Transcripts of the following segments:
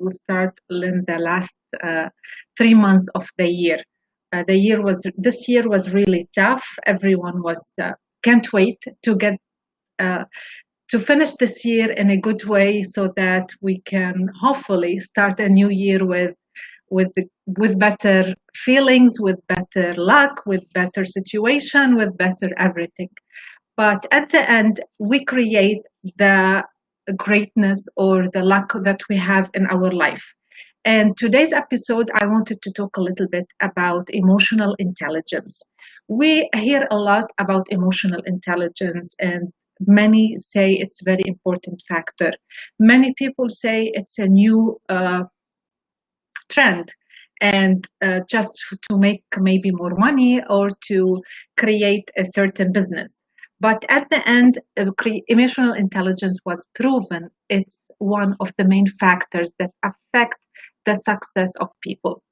will start in the last 3 months of the year. This year was really tough. Everyone was can't wait to get to finish this year in a good way, so that we can hopefully start a new year with better feelings, with better luck, with better situation, with better everything. But at the end, we create the greatness or the luck that we have in our life. And today's episode, I wanted to talk a little bit about emotional intelligence. We hear a lot about emotional intelligence, and many say it's a very important factor. Many people say it's a new trend, and just to make maybe more money or to create a certain business. But at the end, emotional intelligence was proven it's one of the main factors that affect the success of people.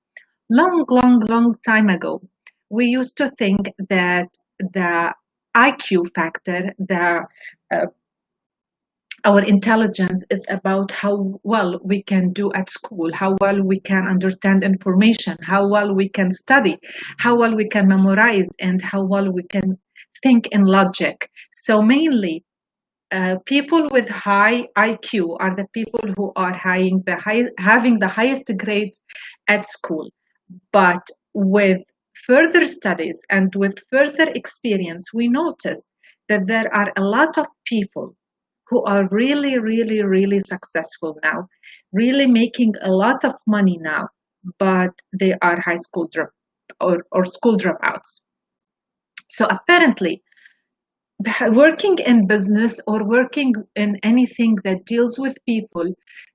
Long time ago, we used to think that the IQ factor, our intelligence is about how well we can do at school, how well we can understand information, how well we can study, how well we can memorize, and how well we can think in logic. So mainly, people with high IQ are the people who are having the highest grades at school. But with further studies and with further experience, we noticed that there are a lot of people who are really successful now, really making a lot of money now, but they are high school or school dropouts. So apparently, working in business or working in anything that deals with people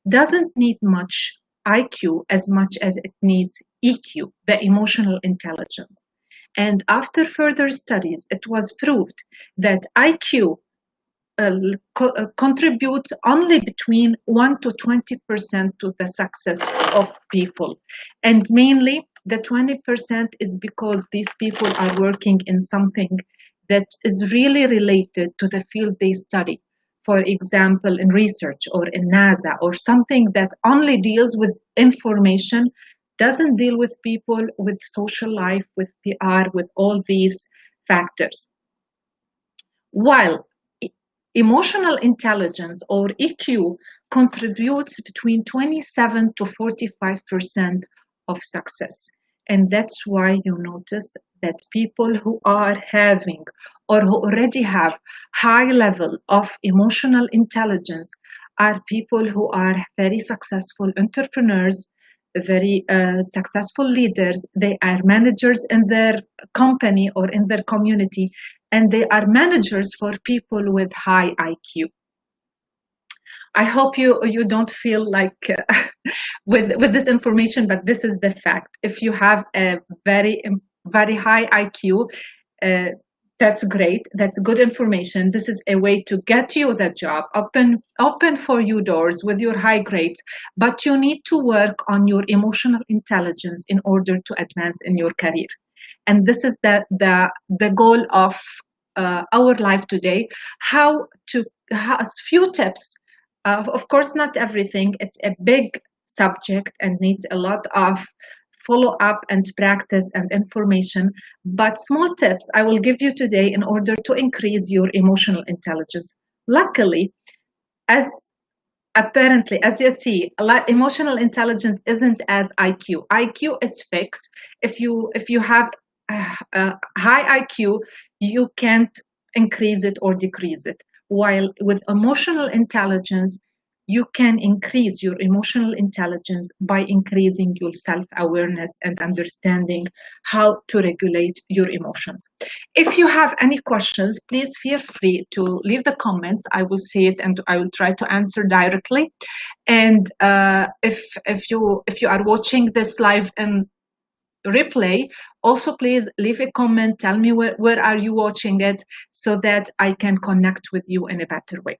doesn't need much IQ as much as it needs EQ, the emotional intelligence. And after further studies, it was proved that IQ contributes only between 1 to 20% to the success of people. And mainly the 20% is because these people are working in something that is really related to the field they study. For example, in research or in NASA or something that only deals with information, doesn't deal with people, with social life, with PR, with all these factors. While emotional intelligence or EQ contributes between 27 to 45% of success. And that's why you notice that people who are having or who already have high level of emotional intelligence are people who are very successful entrepreneurs, very successful leaders. They are managers in their company or in their community, and they are managers for people with high IQ. I hope you don't feel like with this information, but this is the fact. If you have a very high IQ, that's great. That's good information. This is a way to get you the job, open for you doors with your high grades. But you need to work on your emotional intelligence in order to advance in your career. And this is the goal of our life today. How a few tips. Of course, not everything. It's a big subject and needs a lot of follow up and practice and information. But small tips I will give you today in order to increase your emotional intelligence. Luckily, as you see, emotional intelligence isn't as IQ. IQ is fixed. If you have a high IQ, you can't increase it or decrease it. While with emotional intelligence, you can increase your emotional intelligence by increasing your self-awareness and understanding how to regulate your emotions. If you have any questions, please feel free to leave the comments. I will see it and I will try to answer directly. And if you are watching this live in replay, also please leave a comment. Tell me where are you watching it so that I can connect with you in a better way.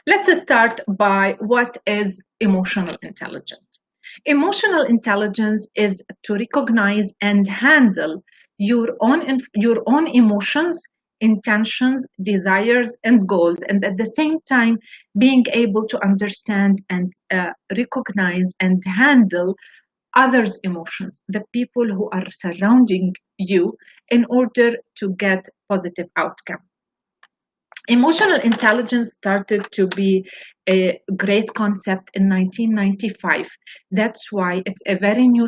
Let's start by what is emotional intelligence. Emotional intelligence is to recognize and handle your own emotions intentions, desires, and goals, and at the same time being able to understand and recognize and handle others' emotions, the people who are surrounding you, in order to get positive outcome. Emotional intelligence started to be a great concept in 1995. That's why it's a very new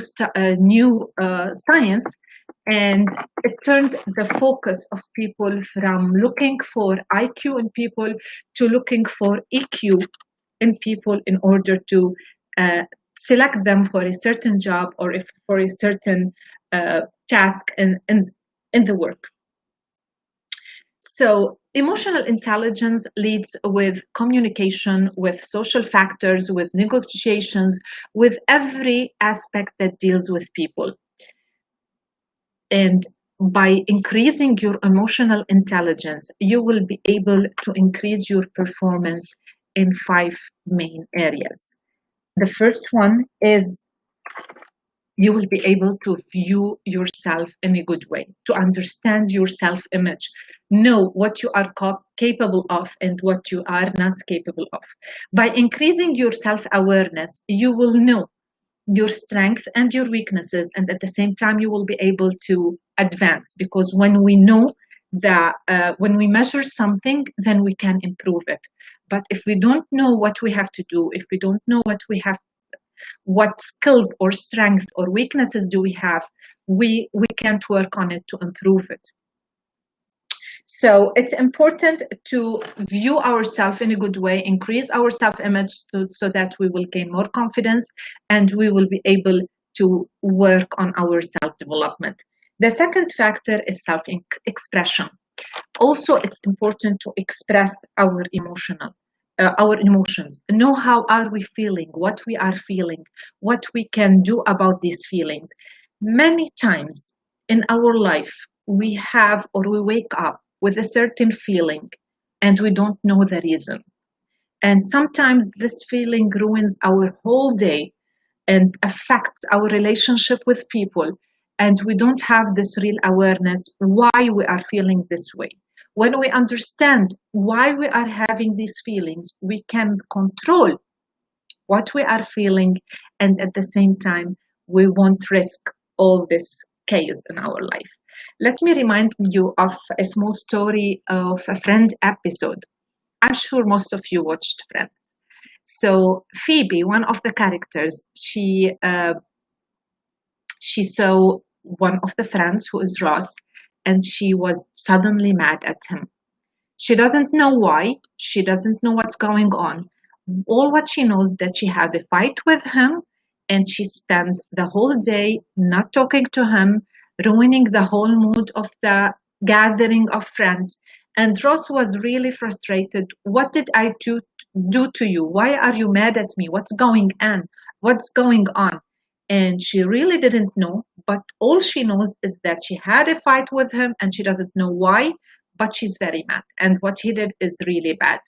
science, and it turned the focus of people from looking for IQ in people to looking for EQ in people in order to select them for a certain job or if for a certain task in the work. So emotional intelligence leads with communication, with social factors, with negotiations, with every aspect that deals with people. And by increasing your emotional intelligence, you will be able to increase your performance in 5 main areas. The first one is you will be able to view yourself in a good way, to understand your self-image, know what you are capable of and what you are not capable of. By increasing your self-awareness, you will know your strengths and your weaknesses, and at the same time you will be able to advance, because when we know that when we measure something, then we can improve it. But if we don't know what we have to do, if we don't know what skills or strengths or weaknesses do we have, we can't work on it to improve it. So it's important to view ourselves in a good way, increase our self-image so that we will gain more confidence and we will be able to work on our self-development. The second factor is self-expression. Also, it's important to express our emotions, know how are we feeling, what we are feeling, what we can do about these feelings. Many times in our life, we have or we wake up with a certain feeling and we don't know the reason. And sometimes this feeling ruins our whole day and affects our relationship with people. And we don't have this real awareness why we are feeling this way. When we understand why we are having these feelings, we can control what we are feeling, and at the same time, we won't risk all this chaos in our life. Let me remind you of a small story of a Friends episode. I'm sure most of you watched Friends. So Phoebe, one of the characters, she saw one of the friends who is Ross, and she was suddenly mad at him. She doesn't know why. She doesn't know what's going on. All what she knows that she had a fight with him, and she spent the whole day not talking to him, ruining the whole mood of the gathering of friends. And Ross was really frustrated. What did I do to you? Why are you mad at me? What's going on? What's going on? And she really didn't know, but all she knows is that she had a fight with him and she doesn't know why, but she's very mad. And what he did is really bad.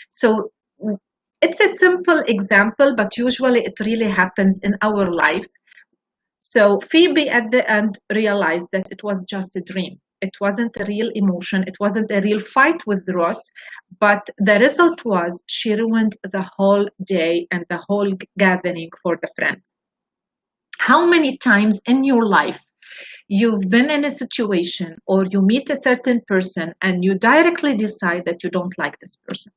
So it's a simple example, but usually it really happens in our lives. So Phoebe at the end realized that it was just a dream. It wasn't a real emotion. It wasn't a real fight with Ross, but the result was she ruined the whole day and the whole gathering for the friends. How many times in your life you've been in a situation or you meet a certain person and you directly decide that you don't like this person?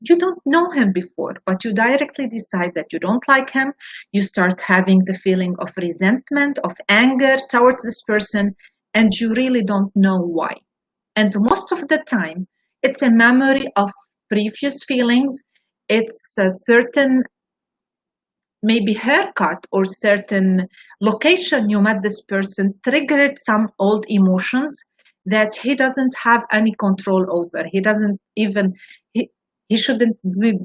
You don't know him before, but you directly decide that you don't like him. You start having the feeling of resentment, of anger towards this person, and you really don't know why. And most of the time, it's a memory of previous feelings. It's a certain maybe haircut or certain location you met this person triggered some old emotions that he doesn't have any control over. He doesn't even, he shouldn't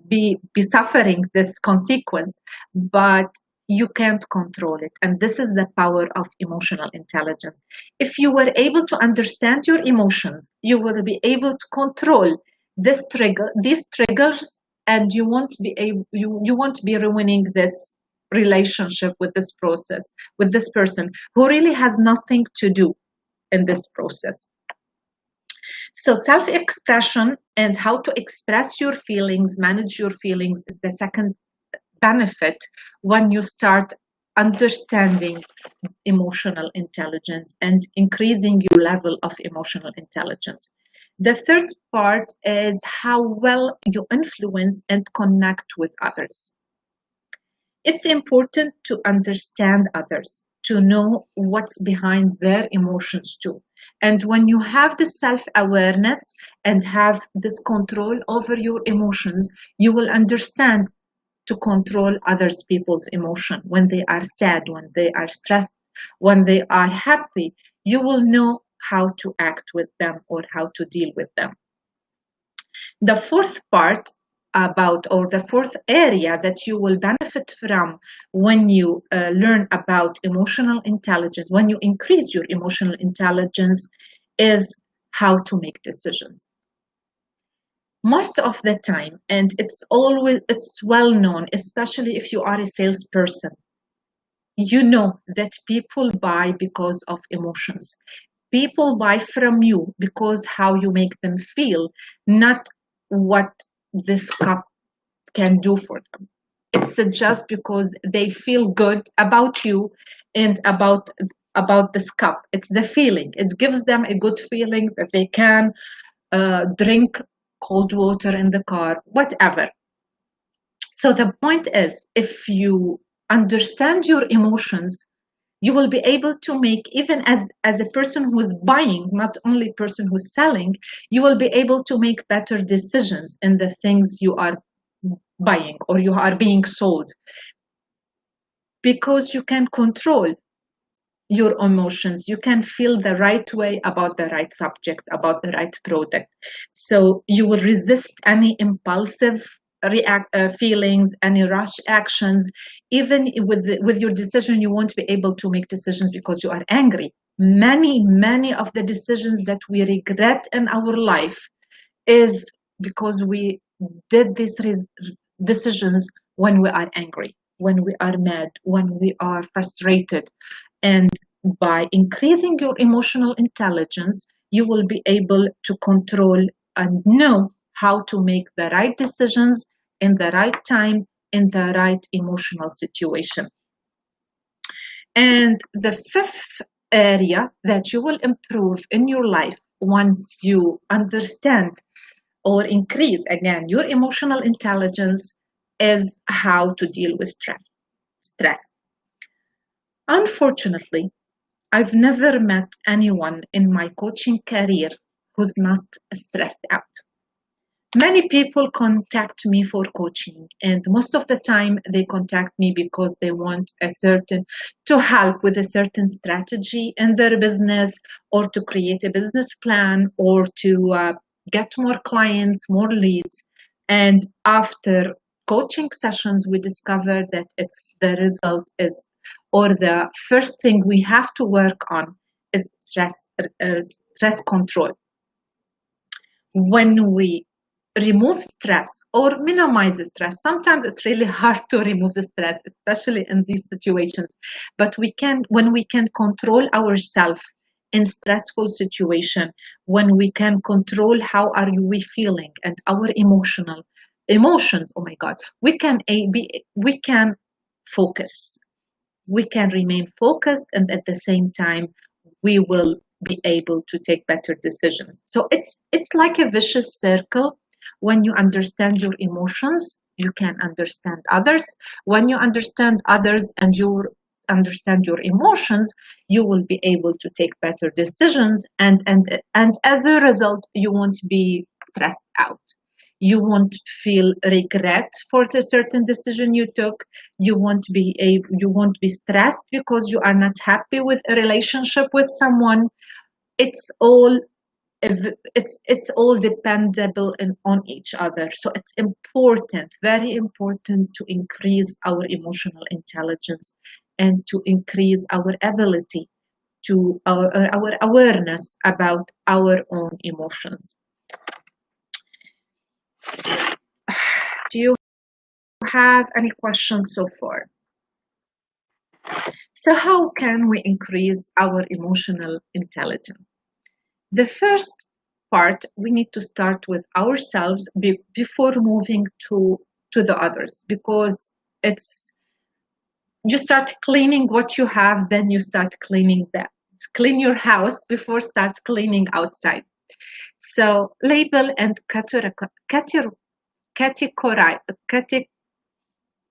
be suffering this consequence, but you can't control it. And this is the power of emotional intelligence. If you were able to understand your emotions, you will be able to control these triggers, and you won't be ruining this relationship with this process, with this person who really has nothing to do in this process. So self-expression and how to express your feelings, manage your feelings is the second benefit when you start understanding emotional intelligence and increasing your level of emotional intelligence. The third part is how well you influence and connect with others. It's important to understand others, to know what's behind their emotions too. And when you have this self-awareness and have this control over your emotions, you will understand to control others people's emotion. When they are sad, when they are stressed, when they are happy, you will know how to act with them or how to deal with them. The fourth part about, or the fourth area that you will benefit from when you learn about emotional intelligence, when you increase your emotional intelligence, is how to make decisions. Most of the time, and it's well known, especially if you are a salesperson, you know that people buy because of emotions. People buy from you because how you make them feel, not what this cup can do for them. It's just because they feel good about you and about this cup. It's the feeling. It gives them a good feeling that they can drink cold water in the car, whatever. So the point is, if you understand your emotions, you will be able to make, even as a person who's buying, not only person who's selling, you will be able to make better decisions in the things you are buying or you are being sold, because you can control your emotions. You can feel the right way about the right subject, about the right product. So you will resist any impulsive feelings, any rush actions. Even with your decision, you won't be able to make decisions because you are angry. Many of the decisions that we regret in our life is because we did these decisions when we are angry, when we are mad, when we are frustrated. And by increasing your emotional intelligence, you will be able to control and know how to make the right decisions in the right time, in the right emotional situation. And the fifth area that you will improve in your life once you understand or increase again your emotional intelligence is how to deal with stress. Unfortunately, I've never met anyone in my coaching career who's not stressed out. Many people contact me for coaching, and most of the time they contact me because they want to help with a certain strategy in their business, or to create a business plan, or to get more clients, more leads. And after coaching sessions, we discover that it's the result is, or the first thing we have to work on is stress control. When we remove stress or minimize stress, sometimes it's really hard to remove the stress, especially in these situations, but when we can control ourselves in stressful situation, when we can control how are we feeling and our emotions, oh my god, we can focus, we can remain focused, and at the same time we will be able to take better decisions. So it's like a vicious circle. When you understand your emotions, you can understand others. When you understand others and you understand your emotions, you will be able to take better decisions, and as a result, you won't be stressed out. You won't feel regret for the certain decision you took. You won't be stressed because you are not happy with a relationship with someone. It's all it's all dependable on each other. So it's important, very important, to increase our emotional intelligence and to increase our ability to our awareness about our own emotions. Do you have any questions so far? So how can we increase our emotional intelligence? The first part, we need to start with ourselves before moving to the others, because it's you start cleaning what you have, then you start cleaning that. Clean your house before start cleaning outside. So label and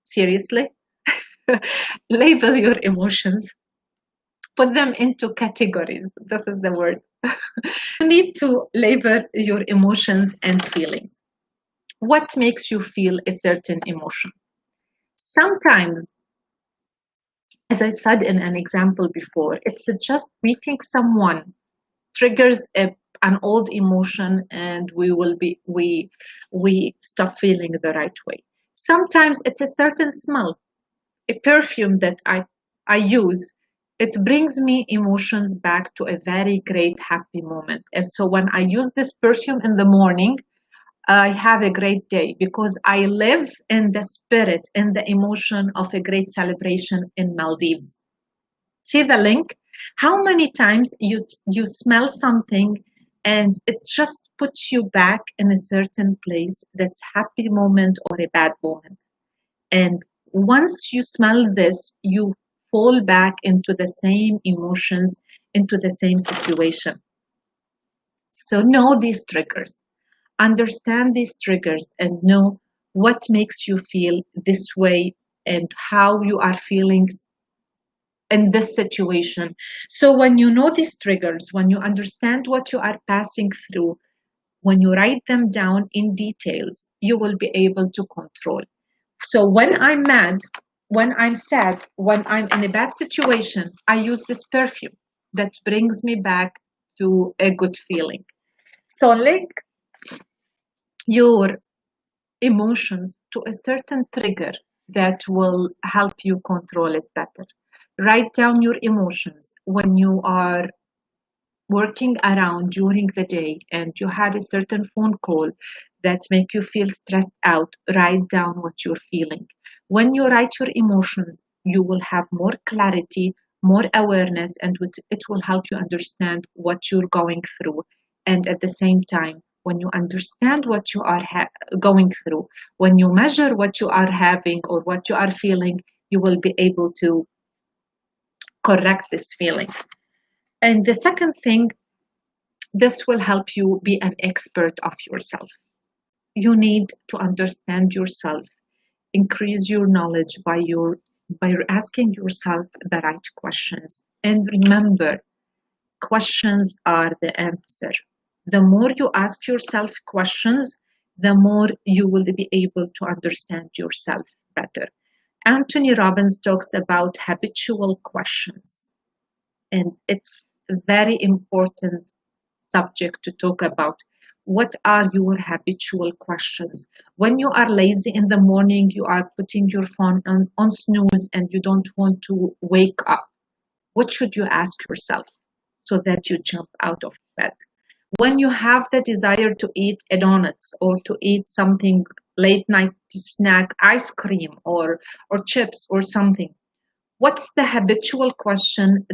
seriously, label your emotions. Put them into categories. This is the word. You need to label your emotions and feelings. What makes you feel a certain emotion? Sometimes, as I said in an example before, it's just meeting someone triggers an old emotion, and we stop feeling the right way. Sometimes it's a certain smell, a perfume that I use. It brings me emotions back to a very great happy moment. And so when I use this perfume in the morning, I have a great day because I live in the spirit, in the emotion of a great celebration in Maldives. See the link? How many times you smell something and it just puts you back in a certain place, that's happy moment or a bad moment. And once you smell this, you fall back into the same emotions, into the same situation. So know these triggers, understand these triggers, and know what makes you feel this way and how you are feeling in this situation. So when you know these triggers, when you understand what you are passing through, when you write them down in details, you will be able to control. So when I'm mad, when I'm sad, when I'm in a bad situation, I use this perfume that brings me back to a good feeling. So link your emotions to a certain trigger that will help you control it better. Write down your emotions when you are working around during the day and you had a certain phone call that make you feel stressed out. Write down what you're feeling. When you write your emotions, you will have more clarity, more awareness, and it will help you understand what you're going through. And at the same time, when you understand what you are going through, when you measure what you are having or what you are feeling, you will be able to correct this feeling. And the second thing, this will help you be an expert of yourself. You need to understand yourself, increase your knowledge by asking yourself the right questions. And remember, questions are the answer. The more you ask yourself questions, the more you will be able to understand yourself better. Anthony Robbins talks about habitual questions, and it's a very important subject to talk about. What are your habitual questions? When you are lazy in the morning, you are putting your phone on snooze and you don't want to wake up. What should you ask yourself so that you jump out of bed? When you have the desire to eat a donuts or to eat something late night snack, ice cream or chips or something, what's the habitual question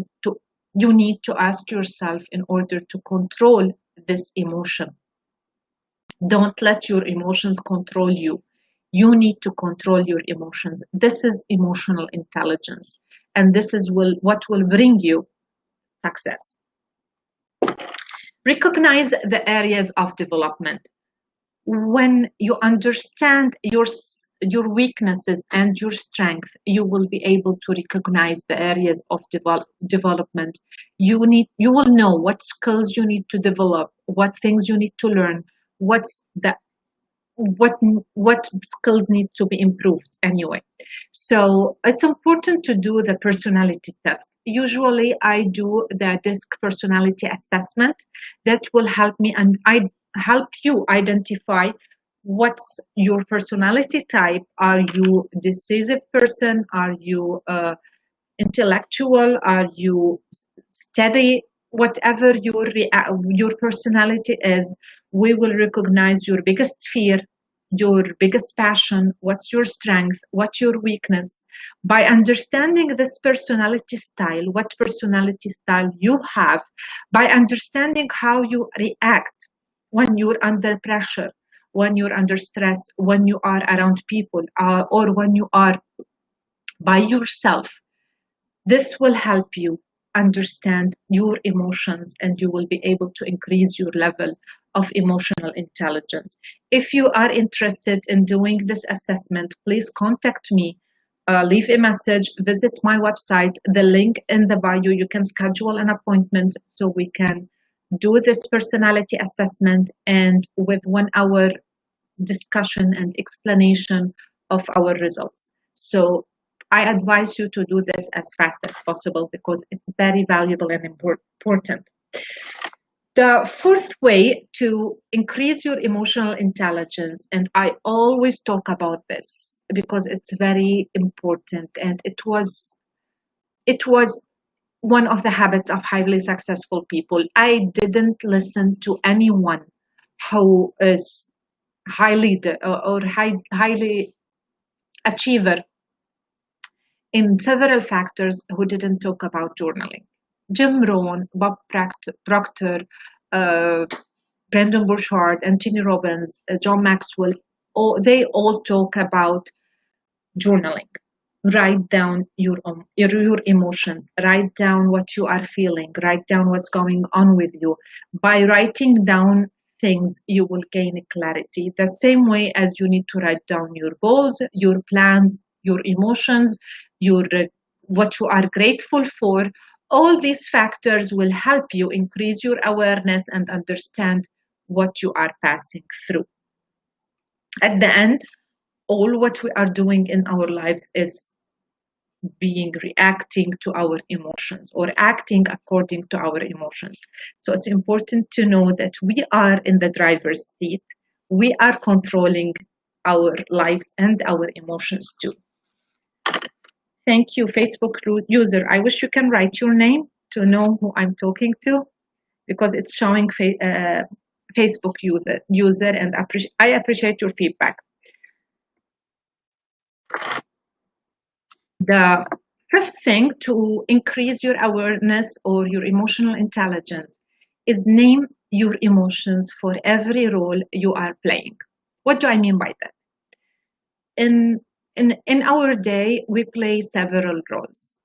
you need to ask yourself in order to control this emotion? Don't let your emotions control you. You need to control your emotions. This is emotional intelligence, and this is what will bring you success. Recognize the areas of development. When you understand your weaknesses and your strength, you will be able to recognize the areas of development. You will know what skills you need to develop, what things you need to learn, what's the what skills need to be improved anyway. So it's important to do the personality test. Usually I do the DISC personality assessment that will help me, and I help you identify what's your personality type. Are you decisive person? Are you intellectual? Are you steady? Whatever your personality is, we will recognize your biggest fear, your biggest passion, what's your strength, what's your weakness. By understanding this personality style, what personality style you have, by understanding how you react when you're under pressure, when you're under stress, when you are around people, or when you are by yourself. This will help you understand your emotions, and you will be able to increase your level of emotional intelligence. If you are interested in doing this assessment, please contact me. Leave a message, visit my website, the link in the bio. You can schedule an appointment so we can do this personality assessment, and with 1 hour discussion and explanation of our results. So I advise you to do this as fast as possible because it's very valuable and important. The fourth way to increase your emotional intelligence, and I always talk about this because it's very important, and it was one of the habits of highly successful people. I didn't listen to anyone who is highly achiever in several factors who didn't talk about journaling. Jim Rohn, Bob Proctor, Brandon Burchard, Anthony Robbins, John Maxwell, they all talk about journaling. Write down your emotions, write down what you are feeling, write down what's going on with you. By writing down things, you will gain clarity. The same way as you need to write down your goals, your plans, your emotions, your what you are grateful for. All these factors will help you increase your awareness and understand what you are passing through. At the end, all what we are doing in our lives is reacting to our emotions or acting according to our emotions. So it's important to know that we are in the driver's seat. We are controlling our lives and our emotions too. Thank you, Facebook user. I wish you can write your name to know who I'm talking to, because it's showing Facebook user, and I appreciate your feedback. The fifth thing to increase your awareness or your emotional intelligence is name your emotions for every role you are playing. What do I mean by that? In our day, we play several roles.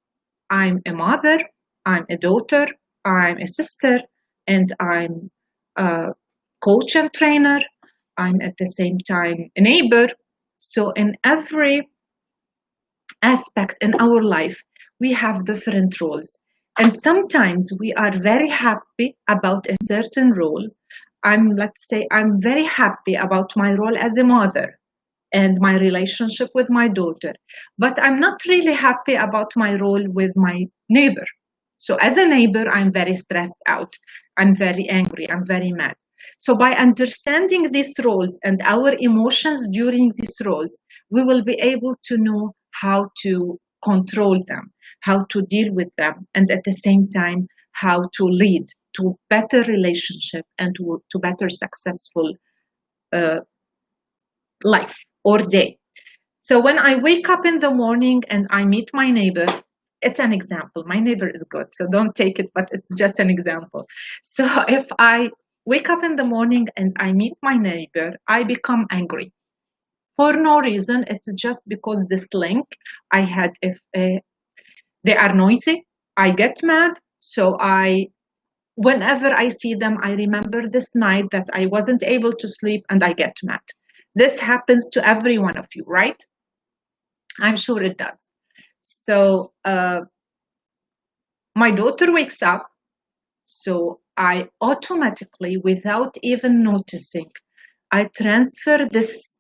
I'm a mother, I'm a daughter, I'm a sister, and I'm a coach and trainer. I'm at the same time a neighbor. So in every aspect in our life, we have different roles. And sometimes we are very happy about a certain role. Let's say I'm very happy about my role as a mother and my relationship with my daughter, but I'm not really happy about my role with my neighbor. So as a neighbor, I'm very stressed out. I'm very angry. I'm very mad. So by understanding these roles and our emotions during these roles, we will be able to know how to control them, how to deal with them, and at the same time, how to lead to better relationship and to better successful life or day. So when I wake up in the morning and I meet my neighbor, it's an example. My neighbor is good, so don't take it, but it's just an example. So if I wake up in the morning and I meet my neighbor, I become angry for no reason. It's just because this link I had, if they are noisy, I get mad. So whenever I see them, I remember this night that I wasn't able to sleep and I get mad. This happens to every one of you, right? I'm sure it does. So my daughter wakes up, so I automatically, without even noticing, I transfer this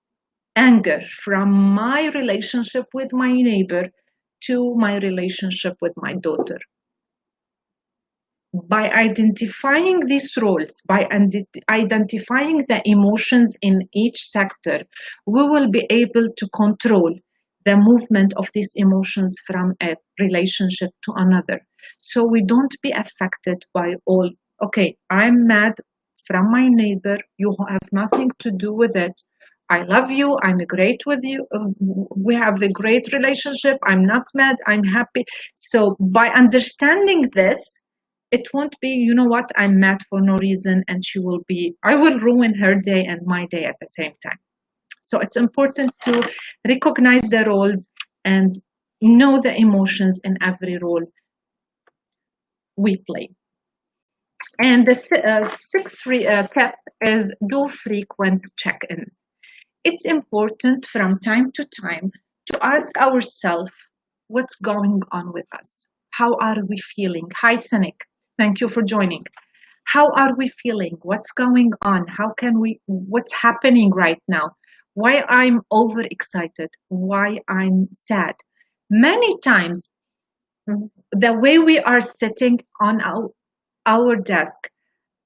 anger from my relationship with my neighbor to my relationship with my daughter. By identifying these roles, by identifying the emotions in each sector, we will be able to control the movement of these emotions from a relationship to another. So we don't be affected by all, okay, I'm mad from my neighbor, you have nothing to do with it. I love you, I'm great with you, we have a great relationship, I'm not mad, I'm happy. So by understanding this, It won't be, you know what, I'm mad for no reason, and I will ruin her day and my day at the same time. So it's important to recognize the roles and know the emotions in every role we play. And the sixth tip is do frequent check-ins. It's important from time to time to ask ourselves what's going on with us. How are we feeling? Hi, Cynic. Thank you for joining. How are we feeling? What's going on? What's happening right now? Why I'm overexcited? Why I'm sad? Many times, the way we are sitting on our desk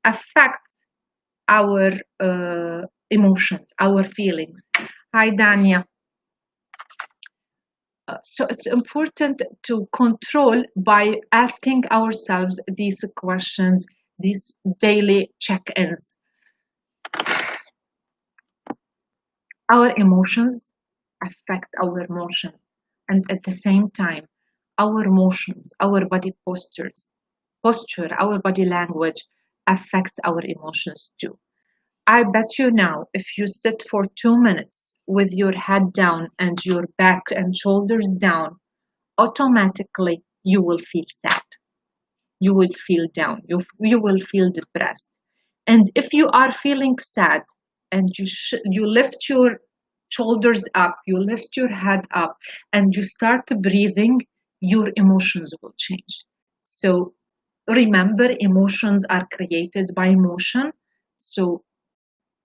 affects our emotions, our feelings. Hi, Dania. So it's important to control by asking ourselves these questions, these daily check-ins. Our emotions affect our emotions, and at the same time, our emotions, our body posture, our body language affects our emotions too. I bet you now, if you sit for 2 minutes with your head down and your back and shoulders down, automatically you will feel sad. You will feel down. You will feel depressed. And if you are feeling sad and you lift your shoulders up, you lift your head up, and you start breathing, your emotions will change. So remember, emotions are created by motion. So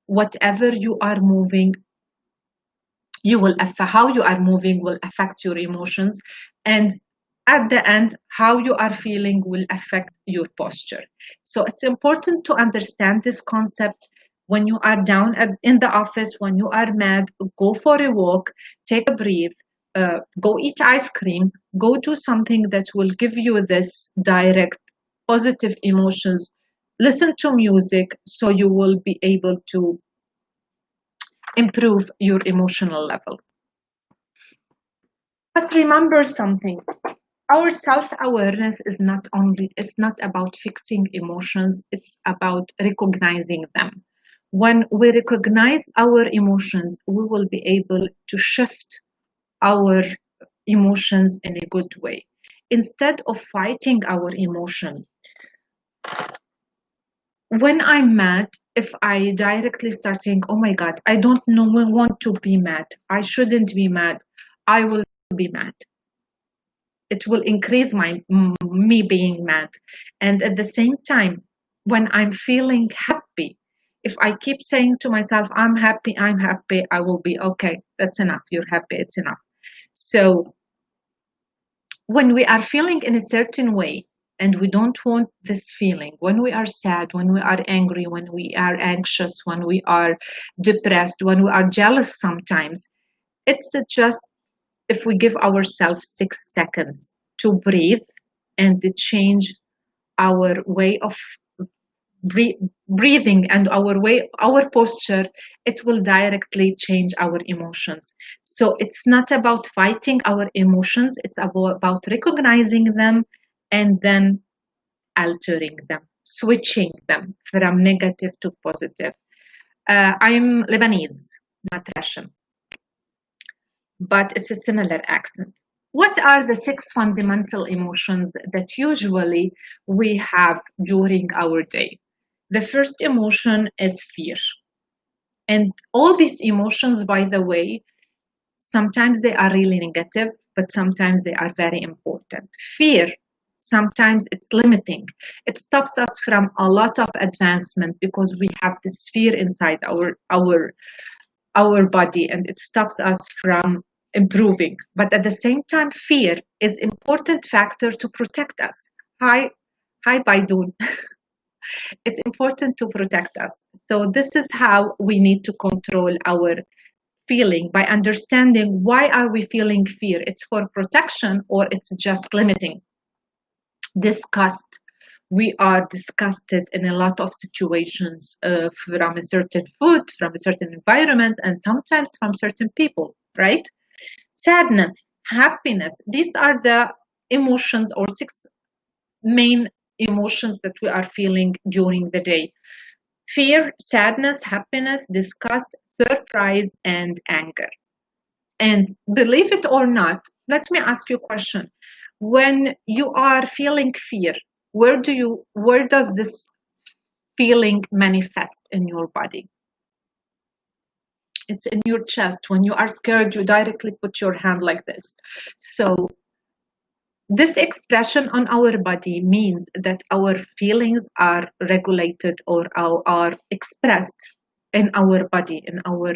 whatever you are moving, how you are moving will affect your emotions, and at the end, how you are feeling will affect your posture. So it's important to understand this concept. When you are down in the office, when you are mad, go for a walk, take a breath, go eat ice cream, go do something that will give you this direct positive emotions. Listen to music so you will be able to improve your emotional level. But remember something, our self-awareness it's not about fixing emotions, it's about recognizing them. When we recognize our emotions, we will be able to shift our emotions in a good way. Instead of fighting our emotion, when I'm mad, if I directly start saying, oh my God, I don't know, want to be mad, I shouldn't be mad, I will be mad. It will increase me being mad. And at the same time, when I'm feeling happy, if I keep saying to myself, I'm happy, I will be okay. That's enough. You're happy. It's enough. So when we are feeling in a certain way and we don't want this feeling, when we are sad, when we are angry, when we are anxious, when we are depressed, when we are jealous sometimes, it's just if we give ourselves 6 seconds to breathe and to change our way of breathing and our posture, it will directly change our emotions. So it's not about fighting our emotions, it's about recognizing them and then altering them, switching them from negative to positive. I'm Lebanese, not Russian, but it's a similar accent. What are the 6 fundamental emotions that usually we have during our day? The first emotion is fear. And all these emotions, by the way, sometimes they are really negative, but sometimes they are very important. Fear, sometimes it's limiting. It stops us from a lot of advancement because we have this fear inside our body, and it stops us from improving. But at the same time, fear is important factor to protect us. Hi Baidun. It's important to protect us. So this is how we need to control our feeling, by understanding why are we feeling fear. It's for protection or it's just limiting. Disgust. We are disgusted in a lot of situations from a certain food, from a certain environment, and sometimes from certain people, right? Sadness, happiness, these are the emotions or 6 main emotions that we are feeling during the day: fear, sadness, happiness, disgust, surprise, and anger. And believe it or not, let me ask you a question. When you are feeling fear, where does this feeling manifest in your body? It's in your chest. When you are scared, you directly put your hand like this. So this expression on our body means that our feelings are regulated or are expressed in our body, in our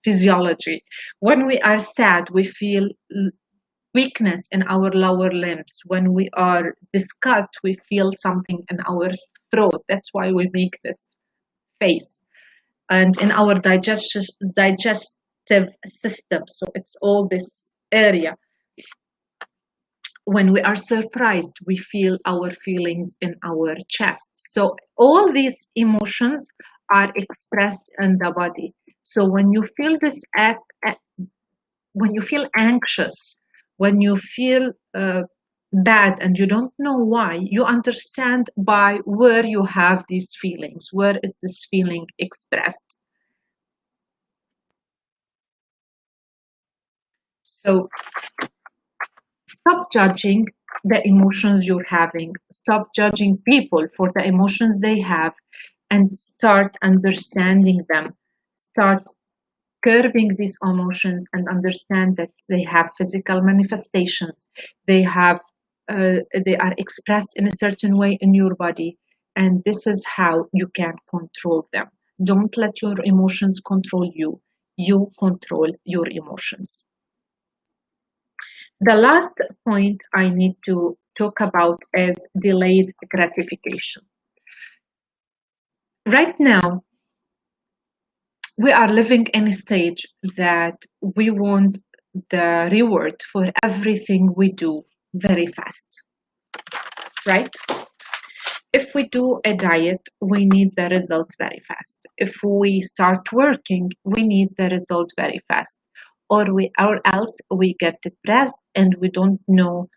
physiology. When we are sad, we feel weakness in our lower limbs. When we are disgusted, we feel something in our throat. That's why we make this face. And in our digestive system. So it's all this area. When we are surprised, we feel our feelings in our chest. So all these emotions are expressed in the body. So when you feel when you feel anxious, when you feel bad and you don't know why, you understand by where you have these feelings. Where is this feeling expressed? So stop judging the emotions you're having. Stop judging people for the emotions they have and start understanding them. Start curbing these emotions and understand that they have physical manifestations. They have they are expressed in a certain way in your body, and this is how you can control them. Don't let your emotions control you. You control your emotions. The last point I need to talk about is delayed gratification. Right now, we are living in a stage that we want the reward for everything we do very fast, right? If we do a diet, we need the results very fast. If we start working, we need the result very fast. Or else we get depressed and we don't know,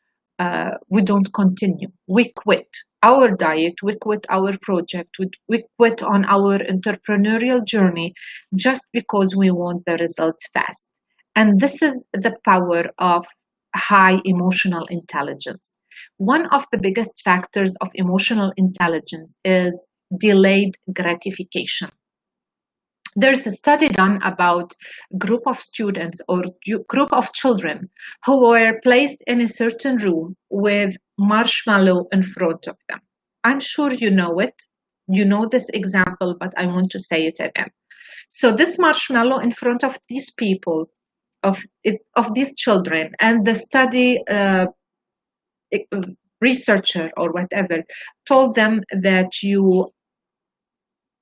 we don't continue. We quit our diet, we quit our project, we quit on our entrepreneurial journey just because we want the results fast. And this is the power of high emotional intelligence. One of the biggest factors of emotional intelligence is delayed gratification. There's a study done about a group of students or group of children who were placed in a certain room with marshmallow in front of them. I'm sure you know it. You know this example, but I want to say it again. So this marshmallow in front of these people, of these children, and the study researcher or whatever told them that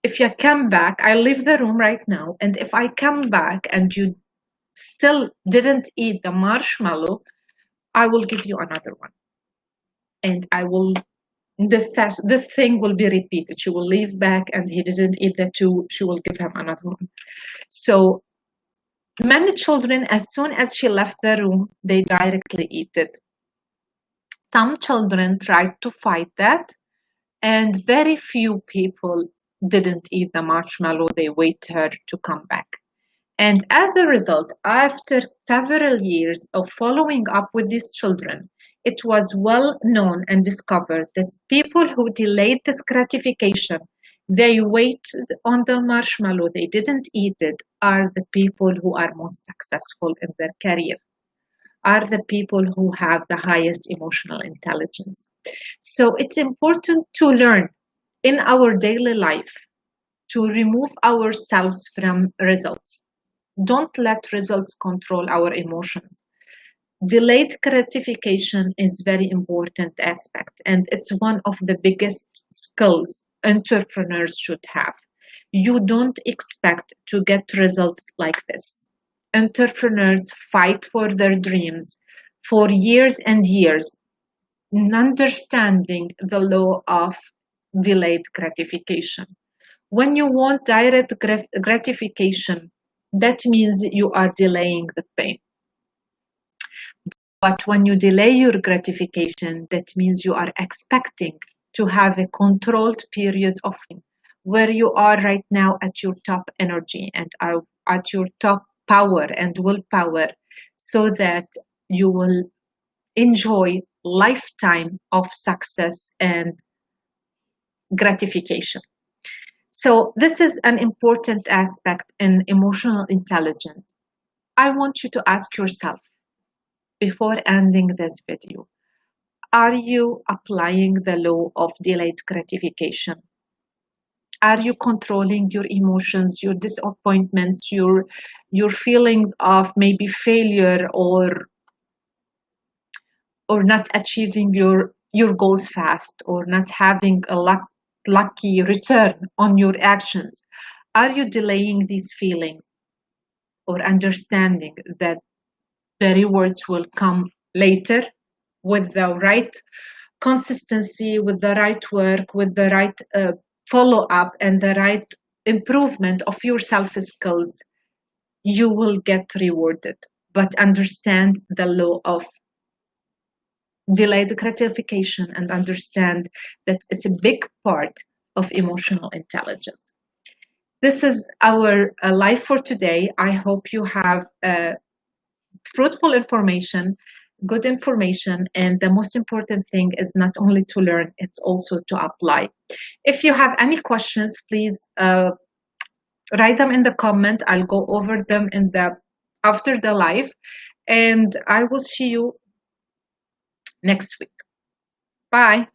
if you come back, I leave the room right now, and if I come back and you still didn't eat the marshmallow, I will give you another one, and this thing will be repeated. She will leave back, and he didn't eat the two. She will give him another one. So many children, as soon as she left the room, they directly eat it. Some children tried to fight that, and very few people didn't eat the marshmallow. They waited her to come back. And as a result, after several years of following up with these children, it was well known and discovered that people who delayed this gratification, they waited on the marshmallow, they didn't eat it, are the people who are most successful in their career, are the people who have the highest emotional intelligence. So it's important to learn in our daily life to remove ourselves from results. Don't let results control our emotions. Delayed gratification is very important aspect, and it's one of the biggest skills entrepreneurs should have. You don't expect to get results like this. Entrepreneurs fight for their dreams for years and years, understanding the law of delayed gratification. When you want direct gratification, that means you are delaying the pain. But when you delay your gratification, that means you are expecting to have a controlled period of where you are right now at your top energy and are at your top power and willpower, so that you will enjoy lifetime of success and gratification. So this is an important aspect in emotional intelligence. I want you to ask yourself before ending this video, are you applying the law of delayed gratification? Are you controlling your emotions, your disappointments, your feelings of maybe failure or not achieving your goals fast, or not having a lucky return on your actions? Are you delaying these feelings or understanding that the rewards will come later with the right consistency, with the right work, with the right follow up, and the right improvement of your self skills? You will get rewarded. But understand the law of delayed gratification and understand that it's a big part of emotional intelligence. This is our life for today. I hope you have fruitful information, good information, and the most important thing is not only to learn, it's also to apply. If you have any questions, please write them in the comment. I'll go over them in the after the live, and I will see you next week. Bye.